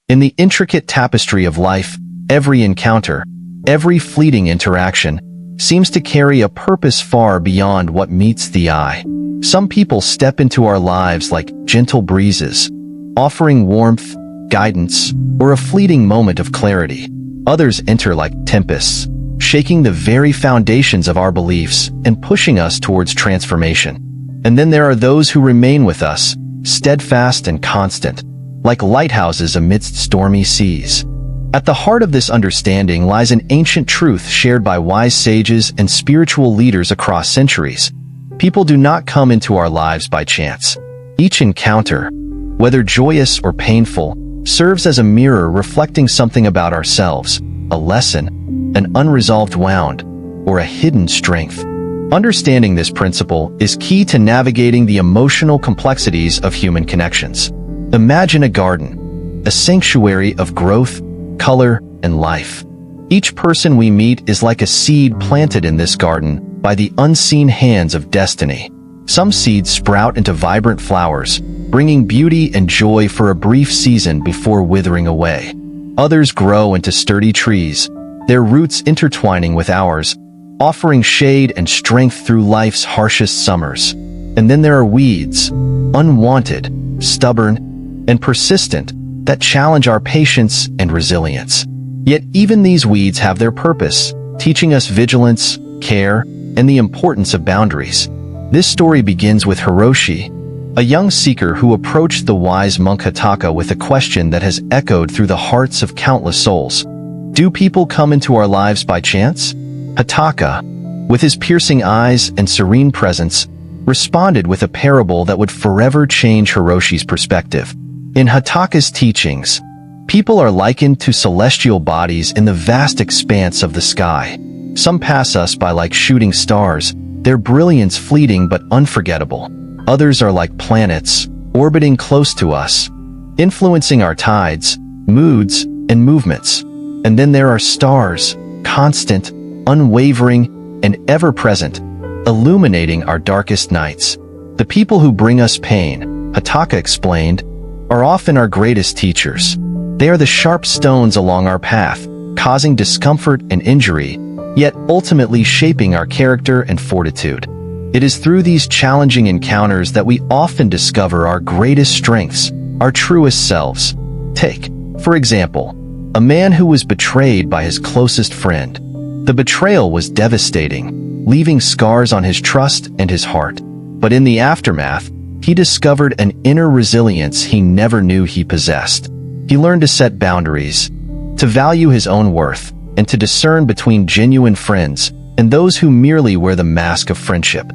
In the intricate tapestry of life, every encounter, every fleeting interaction, seems to carry a purpose far beyond what meets the eye. Some people step into our lives like gentle breezes, offering warmth, guidance, or a fleeting moment of clarity. Others enter like tempests, shaking the very foundations of our beliefs and pushing us towards transformation. And then there are those who remain with us, steadfast and constant, like lighthouses amidst stormy seas. At the heart of this understanding lies an ancient truth shared by wise sages and spiritual leaders across centuries. People do not come into our lives by chance. Each encounter, whether joyous or painful, serves as a mirror reflecting something about ourselves, a lesson, an unresolved wound, or a hidden strength. Understanding this principle is key to navigating the emotional complexities of human connections. Imagine a garden, a sanctuary of growth, color, and life. Each person we meet is like a seed planted in this garden by the unseen hands of destiny. Some seeds sprout into vibrant flowers, bringing beauty and joy for a brief season before withering away. Others grow into sturdy trees, their roots intertwining with ours, offering shade and strength through life's harshest summers. And then there are weeds, unwanted, stubborn, and persistent, that challenge our patience and resilience. Yet even these weeds have their purpose, teaching us vigilance, care, and the importance of boundaries. This story begins with Hiroshi, a young seeker who approached the wise monk Hotaka with a question that has echoed through the hearts of countless souls. Do people come into our lives by chance? Hotaka, with his piercing eyes and serene presence, responded with a parable that would forever change Hiroshi's perspective. In Hotaka's teachings, people are likened to celestial bodies in the vast expanse of the sky. Some pass us by like shooting stars, their brilliance fleeting but unforgettable. Others are like planets, orbiting close to us, influencing our tides, moods, and movements. And then there are stars, constant, unwavering, and ever-present, illuminating our darkest nights. The people who bring us pain, Hotaka explained, are often our greatest teachers. They are the sharp stones along our path, causing discomfort and injury, yet ultimately shaping our character and fortitude. It is through these challenging encounters that we often discover our greatest strengths, our truest selves. Take, for example, a man who was betrayed by his closest friend. The betrayal was devastating, leaving scars on his trust and his heart. But in the aftermath, he discovered an inner resilience he never knew he possessed. He learned to set boundaries, to value his own worth, and to discern between genuine friends and those who merely wear the mask of friendship.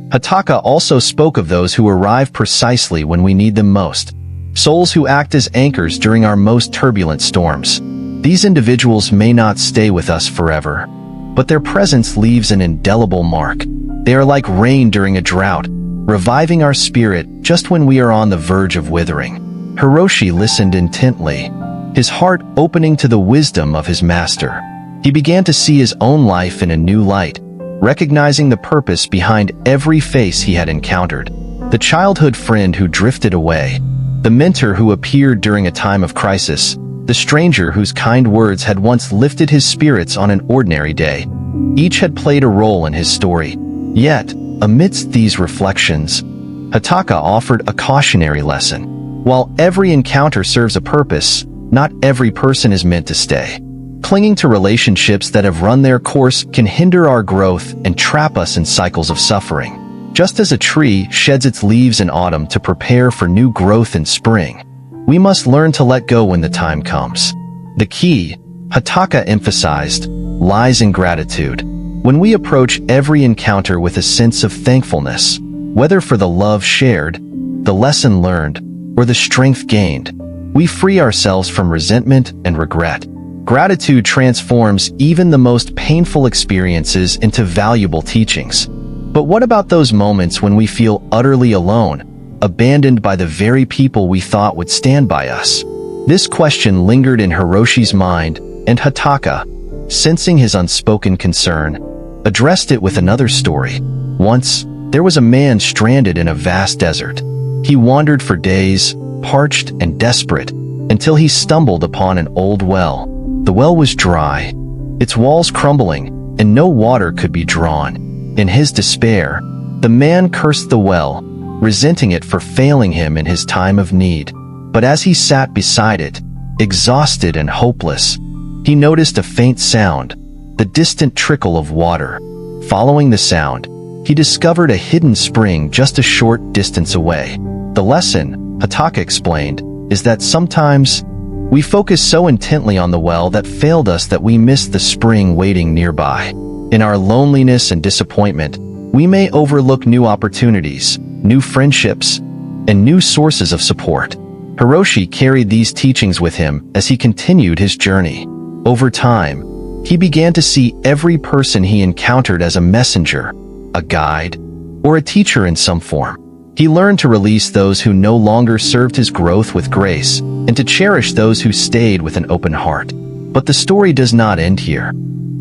Hotaka also spoke of those who arrive precisely when we need them most, souls who act as anchors during our most turbulent storms. These individuals may not stay with us forever, but their presence leaves an indelible mark. They are like rain during a drought, reviving our spirit just when we are on the verge of withering. Hiroshi listened intently, his heart opening to the wisdom of his master. He began to see his own life in a new light, recognizing the purpose behind every face he had encountered. The childhood friend who drifted away, the mentor who appeared during a time of crisis, the stranger whose kind words had once lifted his spirits on an ordinary day. Each had played a role in his story. Yet, amidst these reflections, Hotaka offered a cautionary lesson. While every encounter serves a purpose, not every person is meant to stay. Clinging to relationships that have run their course can hinder our growth and trap us in cycles of suffering. Just as a tree sheds its leaves in autumn to prepare for new growth in spring, we must learn to let go when the time comes. The key, Hotaka emphasized, lies in gratitude. When we approach every encounter with a sense of thankfulness, whether for the love shared, the lesson learned, or the strength gained, we free ourselves from resentment and regret. Gratitude transforms even the most painful experiences into valuable teachings. But what about those moments when we feel utterly alone, abandoned by the very people we thought would stand by us? This question lingered in Hiroshi's mind, and Hotaka, sensing his unspoken concern, addressed it with another story. Once, there was a man stranded in a vast desert. He wandered for days, parched and desperate, until he stumbled upon an old well. The well was dry, its walls crumbling, and no water could be drawn. In his despair, the man cursed the well, resenting it for failing him in his time of need. But as he sat beside it, exhausted and hopeless, he noticed a faint sound, the distant trickle of water. Following the sound, he discovered a hidden spring just a short distance away. The lesson, Hotaka explained, is that sometimes we focus so intently on the well that failed us that we miss the spring waiting nearby. In our loneliness and disappointment, we may overlook new opportunities, new friendships, and new sources of support. Hiroshi carried these teachings with him as he continued his journey. Over time, he began to see every person he encountered as a messenger, a guide, or a teacher in some form. He learned to release those who no longer served his growth with grace, and to cherish those who stayed with an open heart. But the story does not end here.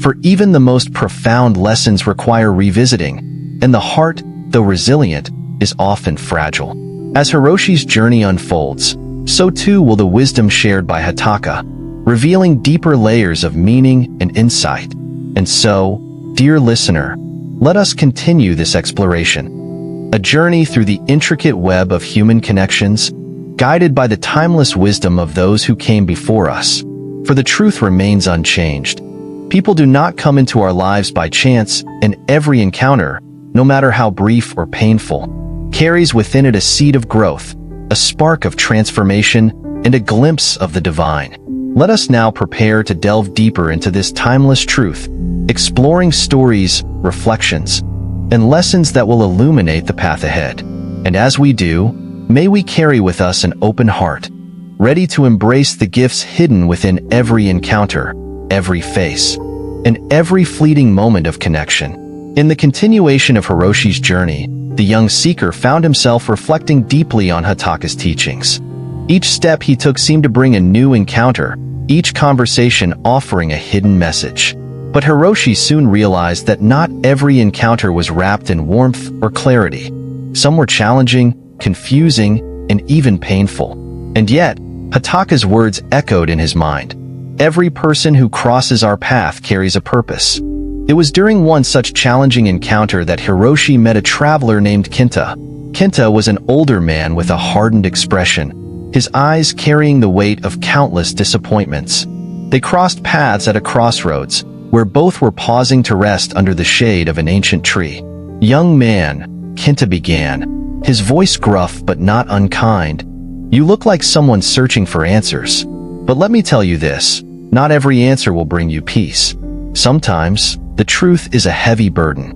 For even the most profound lessons require revisiting, and the heart, though resilient, is often fragile. As Hiroshi's journey unfolds, so too will the wisdom shared by Hotaka, revealing deeper layers of meaning and insight. And so, dear listener, let us continue this exploration, a journey through the intricate web of human connections, guided by the timeless wisdom of those who came before us. For the truth remains unchanged. People do not come into our lives by chance, and every encounter, no matter how brief or painful, carries within it a seed of growth, a spark of transformation, and a glimpse of the divine. Let us now prepare to delve deeper into this timeless truth, exploring stories, reflections, and lessons that will illuminate the path ahead. And as we do, may we carry with us an open heart, ready to embrace the gifts hidden within every encounter, every face, and every fleeting moment of connection. In the continuation of Hiroshi's journey, the young seeker found himself reflecting deeply on Hotaka's teachings. Each step he took seemed to bring a new encounter, each conversation offering a hidden message. But Hiroshi soon realized that not every encounter was wrapped in warmth or clarity. Some were challenging, confusing, and even painful. And yet, Hotaka's words echoed in his mind. Every person who crosses our path carries a purpose. It was during one such challenging encounter that Hiroshi met a traveler named Kenta. Kenta was an older man with a hardened expression, his eyes carrying the weight of countless disappointments. They crossed paths at a crossroads, where both were pausing to rest under the shade of an ancient tree. "Young man," Kenta began, his voice gruff but not unkind, "you look like someone searching for answers. But let me tell you this, not every answer will bring you peace. Sometimes, the truth is a heavy burden."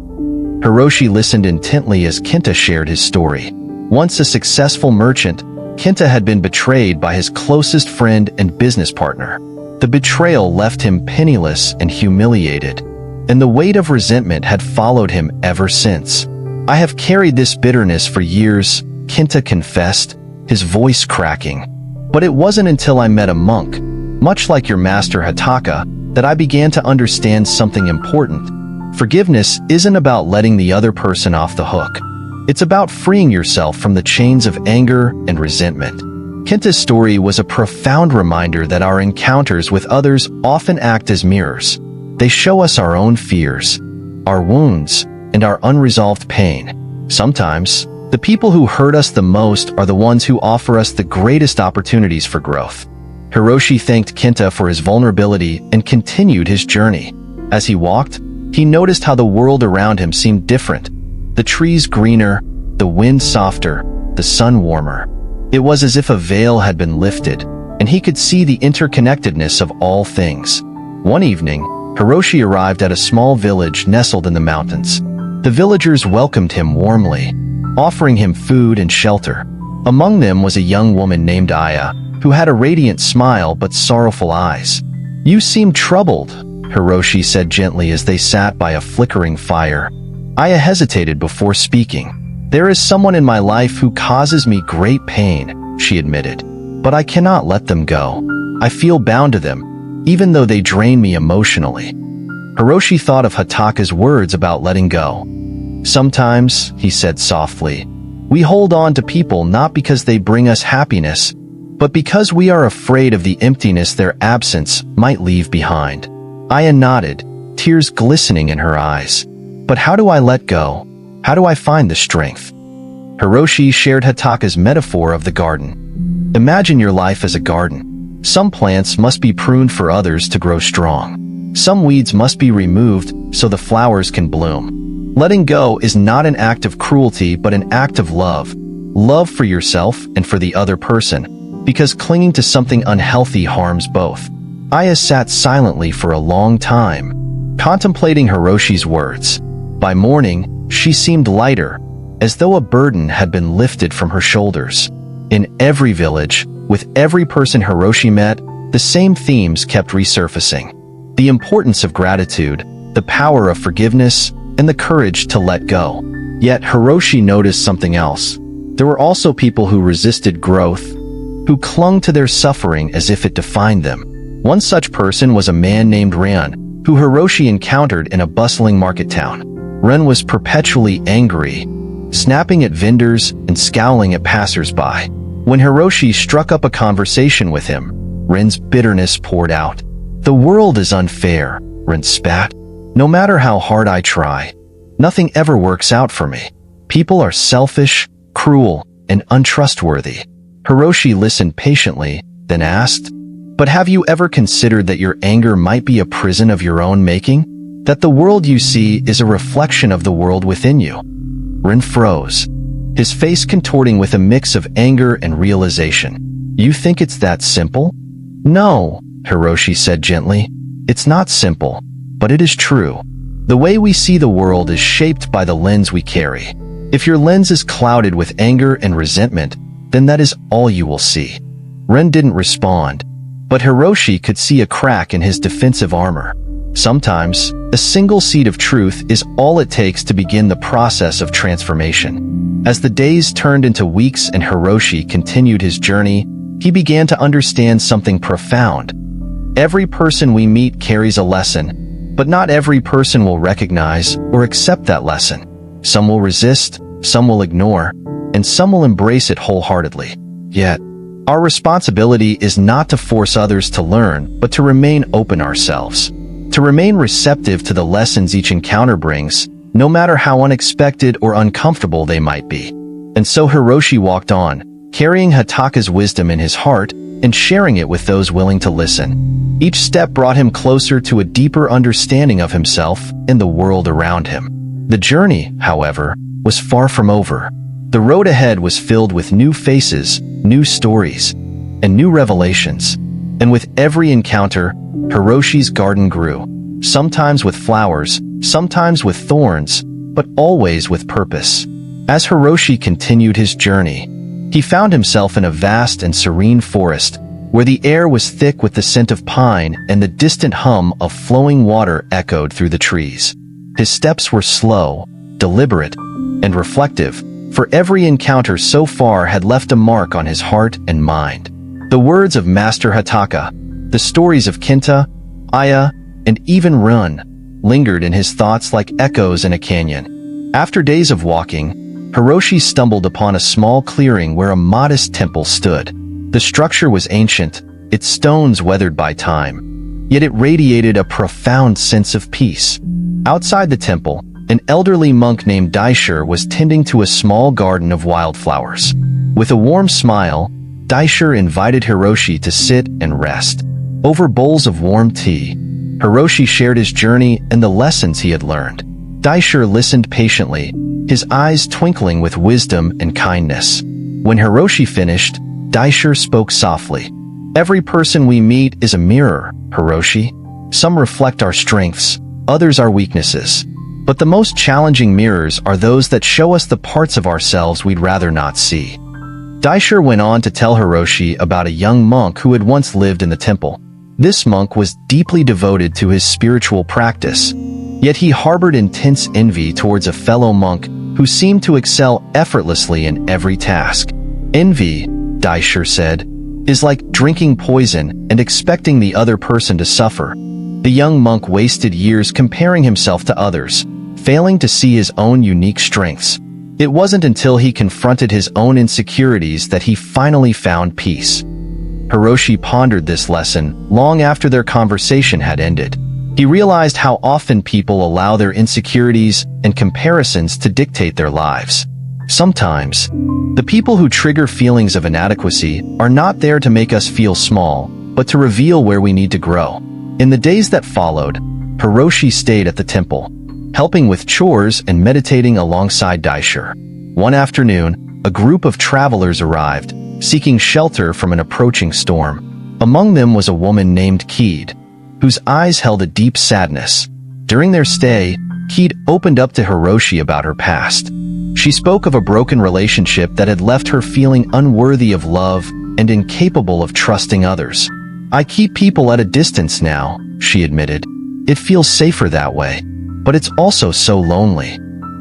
Hiroshi listened intently as Kenta shared his story. Once a successful merchant, Kenta had been betrayed by his closest friend and business partner. The betrayal left him penniless and humiliated, and the weight of resentment had followed him ever since. "I have carried this bitterness for years," Kenta confessed, his voice cracking. "But it wasn't until I met a monk, much like your master Hotaka, that I began to understand something important. Forgiveness isn't about letting the other person off the hook. It's about freeing yourself from the chains of anger and resentment." Kenta's story was a profound reminder that our encounters with others often act as mirrors. They show us our own fears, our wounds, and our unresolved pain. Sometimes, the people who hurt us the most are the ones who offer us the greatest opportunities for growth. Hiroshi thanked Kenta for his vulnerability and continued his journey. As he walked, he noticed how the world around him seemed different. The trees greener, the wind softer, the sun warmer. It was as if a veil had been lifted, and he could see the interconnectedness of all things. One evening, Hiroshi arrived at a small village nestled in the mountains. The villagers welcomed him warmly, offering him food and shelter. Among them was a young woman named Aya, who had a radiant smile but sorrowful eyes. "You seem troubled," Hiroshi said gently as they sat by a flickering fire. Aya hesitated before speaking. "There is someone in my life who causes me great pain," she admitted. "But I cannot let them go. I feel bound to them, even though they drain me emotionally." Hiroshi thought of Hotaka's words about letting go. "Sometimes," he said softly, "we hold on to people not because they bring us happiness, but because we are afraid of the emptiness their absence might leave behind. Aya nodded, tears glistening in her eyes. But how do I let go? How do I find the strength? Hiroshi shared Hotaka's metaphor of the garden. Imagine your life as a garden. Some plants must be pruned for others to grow strong. Some weeds must be removed so the flowers can bloom. Letting go is not an act of cruelty but an act of love. Love for yourself and for the other person, because clinging to something unhealthy harms both. Aya sat silently for a long time, contemplating Hiroshi's words. By morning, she seemed lighter, as though a burden had been lifted from her shoulders. In every village, with every person Hiroshi met, the same themes kept resurfacing. The importance of gratitude, the power of forgiveness, and the courage to let go. Yet Hiroshi noticed something else. There were also people who resisted growth, who clung to their suffering as if it defined them. One such person was a man named Ran, who Hiroshi encountered in a bustling market town. Ran was perpetually angry, snapping at vendors and scowling at passers-by. When Hiroshi struck up a conversation with him, Ren's bitterness poured out. "The world is unfair," Ren spat. "No matter how hard I try, nothing ever works out for me. People are selfish, cruel, and untrustworthy." Hiroshi listened patiently, then asked, "But have you ever considered that your anger might be a prison of your own making? That the world you see is a reflection of the world within you?" Ren froze, his face contorting with a mix of anger and realization. "You think it's that simple?" "No," Hiroshi said gently. "It's not simple, but it is true. The way we see the world is shaped by the lens we carry. If your lens is clouded with anger and resentment, then that is all you will see." Ren didn't respond, but Hiroshi could see a crack in his defensive armor. Sometimes, a single seed of truth is all it takes to begin the process of transformation. As the days turned into weeks and Hiroshi continued his journey, he began to understand something profound. Every person we meet carries a lesson, but not every person will recognize or accept that lesson. Some will resist, some will ignore, and some will embrace it wholeheartedly. Yet, our responsibility is not to force others to learn, but to remain open ourselves. To remain receptive to the lessons each encounter brings, no matter how unexpected or uncomfortable they might be. And so Hiroshi walked on, carrying Hotaka's wisdom in his heart and sharing it with those willing to listen. Each step brought him closer to a deeper understanding of himself and the world around him. The journey, however, was far from over. The road ahead was filled with new faces, new stories, and new revelations. And with every encounter, Hiroshi's garden grew, sometimes with flowers, sometimes with thorns, but always with purpose. As Hiroshi continued his journey, he found himself in a vast and serene forest, where the air was thick with the scent of pine and the distant hum of flowing water echoed through the trees. His steps were slow, deliberate, and reflective, for every encounter so far had left a mark on his heart and mind. The words of Master Hotaka, the stories of Kinta, Aya, and even Run, lingered in his thoughts like echoes in a canyon. After days of walking, Hiroshi stumbled upon a small clearing where a modest temple stood. The structure was ancient, its stones weathered by time, yet it radiated a profound sense of peace. Outside the temple, an elderly monk named Daisher was tending to a small garden of wildflowers. With a warm smile, Daisher invited Hiroshi to sit and rest. Over bowls of warm tea, Hiroshi shared his journey and the lessons he had learned. Daisher listened patiently, his eyes twinkling with wisdom and kindness. When Hiroshi finished, Daisher spoke softly. "Every person we meet is a mirror, Hiroshi. Some reflect our strengths, others our weaknesses. But the most challenging mirrors are those that show us the parts of ourselves we'd rather not see." Daisher went on to tell Hiroshi about a young monk who had once lived in the temple. This monk was deeply devoted to his spiritual practice, yet he harbored intense envy towards a fellow monk who seemed to excel effortlessly in every task. "Envy," Daisher said, "is like drinking poison and expecting the other person to suffer." The young monk wasted years comparing himself to others, failing to see his own unique strengths. It wasn't until he confronted his own insecurities that he finally found peace. Hiroshi pondered this lesson long after their conversation had ended. He realized how often people allow their insecurities and comparisons to dictate their lives. Sometimes, the people who trigger feelings of inadequacy are not there to make us feel small, but to reveal where we need to grow. In the days that followed, Hiroshi stayed at the temple, helping with chores and meditating alongside Daisher. One afternoon, a group of travelers arrived, seeking shelter from an approaching storm. Among them was a woman named Keed, whose eyes held a deep sadness. During their stay, Keed opened up to Hiroshi about her past. She spoke of a broken relationship that had left her feeling unworthy of love and incapable of trusting others. "I keep people at a distance now," she admitted. "It feels safer that way, but it's also so lonely."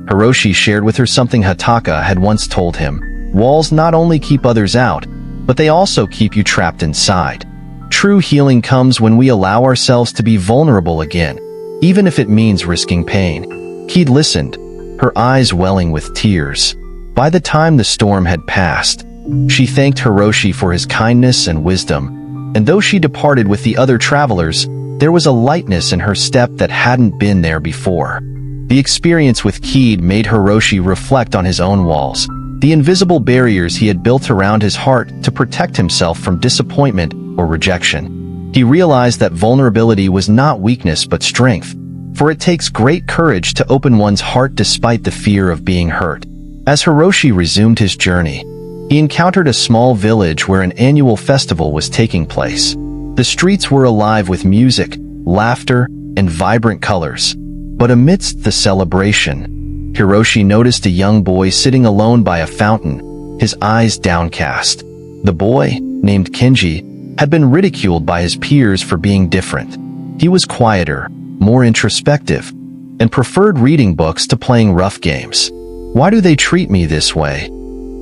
Hiroshi shared with her something Hotaka had once told him. Walls not only keep others out, but they also keep you trapped inside. True healing comes when we allow ourselves to be vulnerable again, even if it means risking pain. Keed listened, her eyes welling with tears. By the time the storm had passed, she thanked Hiroshi for his kindness and wisdom, and though she departed with the other travelers, there was a lightness in her step that hadn't been there before. The experience with Keed made Hiroshi reflect on his own walls, the invisible barriers he had built around his heart to protect himself from disappointment or rejection. He realized that vulnerability was not weakness but strength, for it takes great courage to open one's heart despite the fear of being hurt. As Hiroshi resumed his journey, he encountered a small village where an annual festival was taking place. The streets were alive with music, laughter, and vibrant colors. But amidst the celebration, Hiroshi noticed a young boy sitting alone by a fountain, his eyes downcast. The boy, named Kenji, had been ridiculed by his peers for being different. He was quieter, more introspective, and preferred reading books to playing rough games. "Why do they treat me this way?"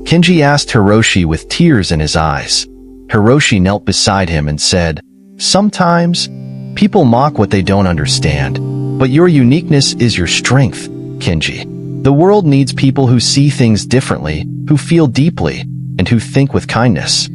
Kenji asked Hiroshi with tears in his eyes. Hiroshi knelt beside him and said, "Sometimes, people mock what they don't understand, but your uniqueness is your strength, Kenji. The world needs people who see things differently, who feel deeply, and who think with kindness."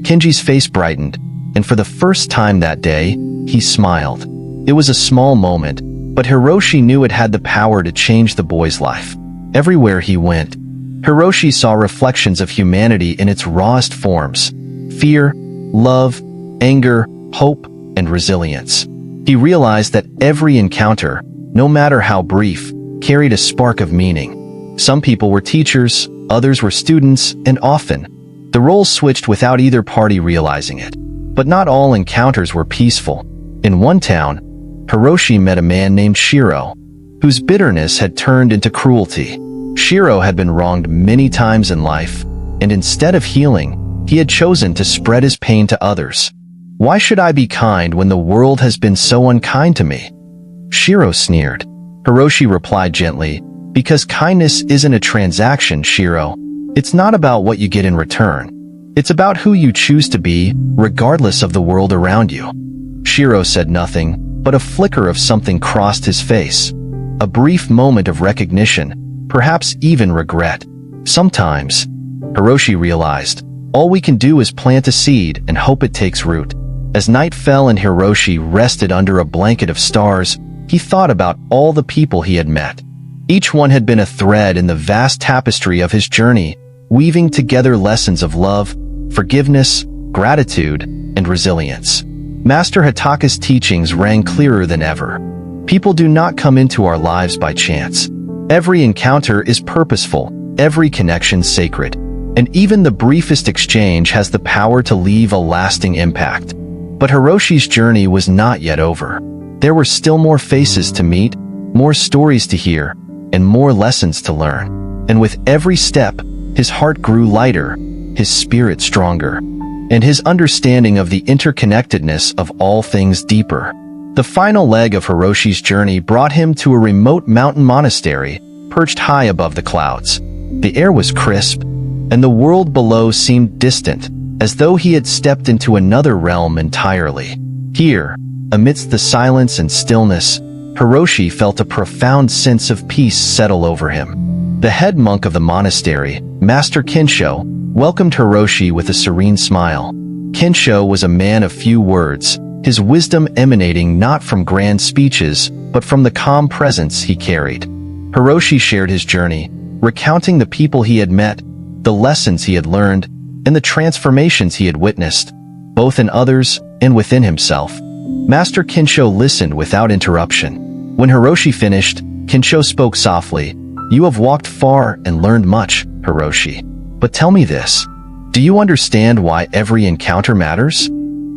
Kenji's face brightened, and for the first time that day, he smiled. It was a small moment, but Hiroshi knew it had the power to change the boy's life. Everywhere he went, Hiroshi saw reflections of humanity in its rawest forms: fear, love, anger, hope, and resilience. He realized that every encounter, no matter how brief, carried a spark of meaning. Some people were teachers, others were students, and often, the roles switched without either party realizing it. But not all encounters were peaceful. In one town, Hiroshi met a man named Shiro, whose bitterness had turned into cruelty. Shiro had been wronged many times in life, and instead of healing, he had chosen to spread his pain to others. "Why should I be kind when the world has been so unkind to me?" Shiro sneered. Hiroshi replied gently, "Because kindness isn't a transaction, Shiro. It's not about what you get in return. It's about who you choose to be, regardless of the world around you." Shiro said nothing, but a flicker of something crossed his face. A brief moment of recognition, perhaps even regret. Sometimes, Hiroshi realized, all we can do is plant a seed and hope it takes root. As night fell and Hiroshi rested under a blanket of stars, he thought about all the people he had met. Each one had been a thread in the vast tapestry of his journey, weaving together lessons of love, forgiveness, gratitude, and resilience. Master Hotaka's teachings rang clearer than ever. People do not come into our lives by chance. Every encounter is purposeful, every connection sacred, and even the briefest exchange has the power to leave a lasting impact. But Hiroshi's journey was not yet over. There were still more faces to meet, more stories to hear, and more lessons to learn. And with every step, his heart grew lighter, his spirit stronger, and his understanding of the interconnectedness of all things deeper. The final leg of Hiroshi's journey brought him to a remote mountain monastery, perched high above the clouds. The air was crisp, and the world below seemed distant, as though he had stepped into another realm entirely. Here, amidst the silence and stillness, Hiroshi felt a profound sense of peace settle over him. The head monk of the monastery, Master Kensho, welcomed Hiroshi with a serene smile. Kensho was a man of few words, his wisdom emanating not from grand speeches, but from the calm presence he carried. Hiroshi shared his journey, recounting the people he had met, the lessons he had learned, and the transformations he had witnessed, both in others and within himself. Master Kensho listened without interruption. When Hiroshi finished, Kensho spoke softly. "You have walked far and learned much, Hiroshi. But tell me this. Do you understand why every encounter matters?"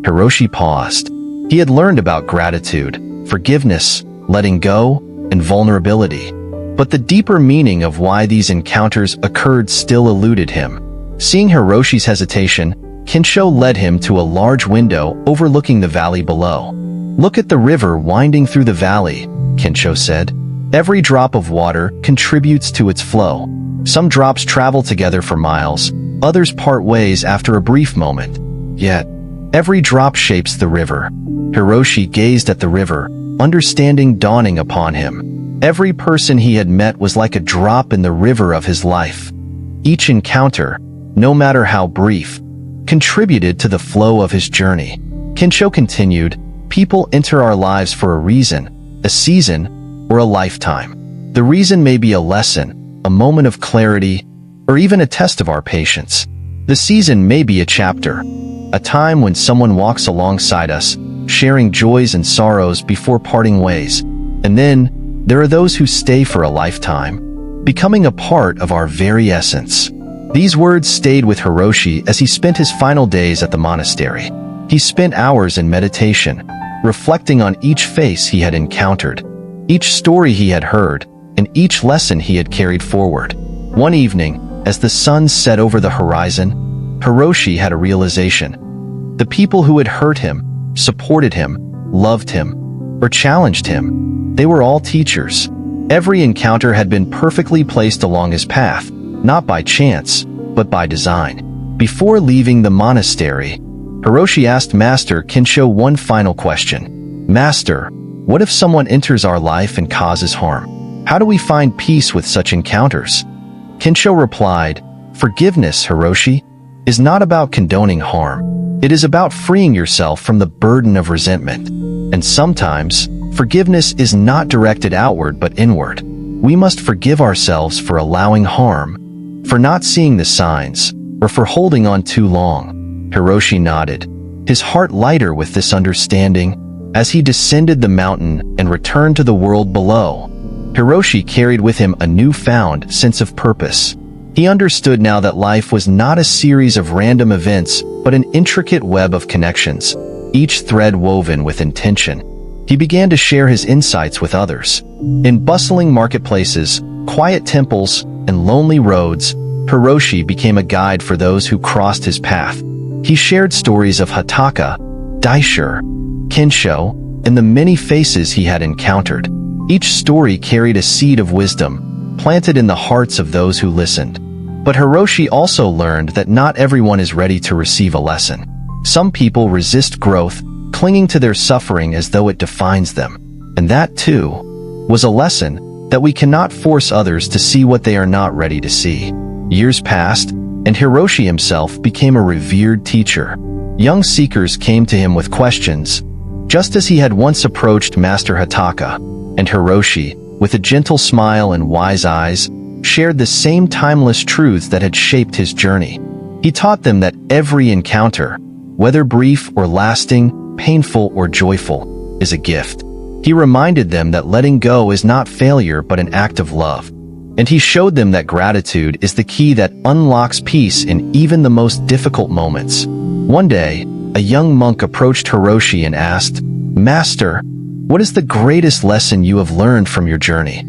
Hiroshi paused. He had learned about gratitude, forgiveness, letting go, and vulnerability. But the deeper meaning of why these encounters occurred still eluded him. Seeing Hiroshi's hesitation, Kensho led him to a large window overlooking the valley below. "Look at the river winding through the valley," Kensho said. "Every drop of water contributes to its flow. Some drops travel together for miles, others part ways after a brief moment. Yet, every drop shapes the river." Hiroshi gazed at the river, understanding dawning upon him. Every person he had met was like a drop in the river of his life. Each encounter, no matter how brief, contributed to the flow of his journey. Kensho continued, "People enter our lives for a reason, a season, or a lifetime. The reason may be a lesson, a moment of clarity, or even a test of our patience. The season may be a chapter, a time when someone walks alongside us, sharing joys and sorrows before parting ways. And then, there are those who stay for a lifetime, becoming a part of our very essence." These words stayed with Hiroshi as he spent his final days at the monastery. He spent hours in meditation, reflecting on each face he had encountered, each story he had heard, and each lesson he had carried forward. One evening, as the sun set over the horizon, Hiroshi had a realization. The people who had hurt him, supported him, loved him, or challenged him, they were all teachers. Every encounter had been perfectly placed along his path, not by chance, but by design. Before leaving the monastery, Hiroshi asked Master Kensho one final question. "Master, what if someone enters our life and causes harm? How do we find peace with such encounters?" Kensho replied, "Forgiveness, Hiroshi, is not about condoning harm. It is about freeing yourself from the burden of resentment. And sometimes, forgiveness is not directed outward but inward. We must forgive ourselves for allowing harm, for not seeing the signs, or for holding on too long." Hiroshi nodded, his heart lighter with this understanding. As he descended the mountain and returned to the world below, Hiroshi carried with him a newfound sense of purpose. He understood now that life was not a series of random events, but an intricate web of connections, each thread woven with intention. He began to share his insights with others. In bustling marketplaces, quiet temples, and lonely roads, Hiroshi became a guide for those who crossed his path. He shared stories of Hotaka, Daisher, Kensho, and the many faces he had encountered. Each story carried a seed of wisdom, planted in the hearts of those who listened. But Hiroshi also learned that not everyone is ready to receive a lesson. Some people resist growth, clinging to their suffering as though it defines them. And that, too, was a lesson that we cannot force others to see what they are not ready to see. Years passed, and Hiroshi himself became a revered teacher. Young seekers came to him with questions, just as he had once approached Master Hotaka, and Hiroshi, with a gentle smile and wise eyes, shared the same timeless truths that had shaped his journey. He taught them that every encounter, whether brief or lasting, painful or joyful, is a gift. He reminded them that letting go is not failure but an act of love. And he showed them that gratitude is the key that unlocks peace in even the most difficult moments. One day, a young monk approached Hiroshi and asked, "Master, what is the greatest lesson you have learned from your journey?"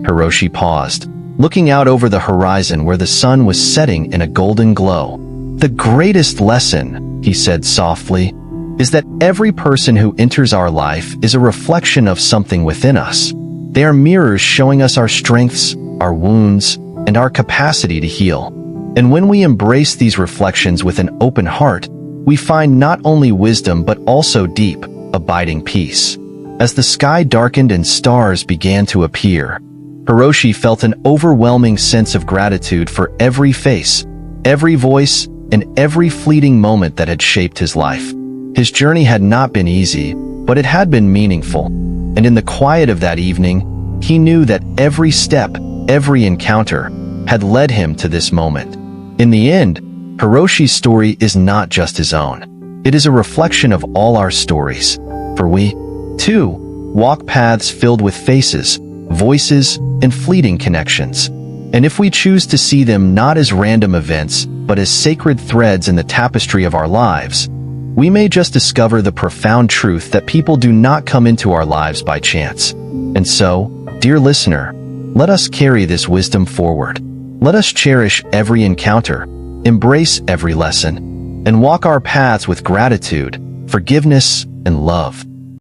Hiroshi paused, looking out over the horizon where the sun was setting in a golden glow. "The greatest lesson," he said softly, "is that every person who enters our life is a reflection of something within us. They are mirrors showing us our strengths, our wounds, and our capacity to heal. And when we embrace these reflections with an open heart, we find not only wisdom but also deep, abiding peace." As the sky darkened and stars began to appear, Hiroshi felt an overwhelming sense of gratitude for every face, every voice, in every fleeting moment that had shaped his life. His journey had not been easy, but it had been meaningful. And in the quiet of that evening, he knew that every step, every encounter, had led him to this moment. In the end, Hiroshi's story is not just his own. It is a reflection of all our stories. For we, too, walk paths filled with faces, voices, and fleeting connections. And if we choose to see them not as random events, but as sacred threads in the tapestry of our lives, we may just discover the profound truth that people do not come into our lives by chance. And so, dear listener, let us carry this wisdom forward. Let us cherish every encounter, embrace every lesson, and walk our paths with gratitude, forgiveness, and love.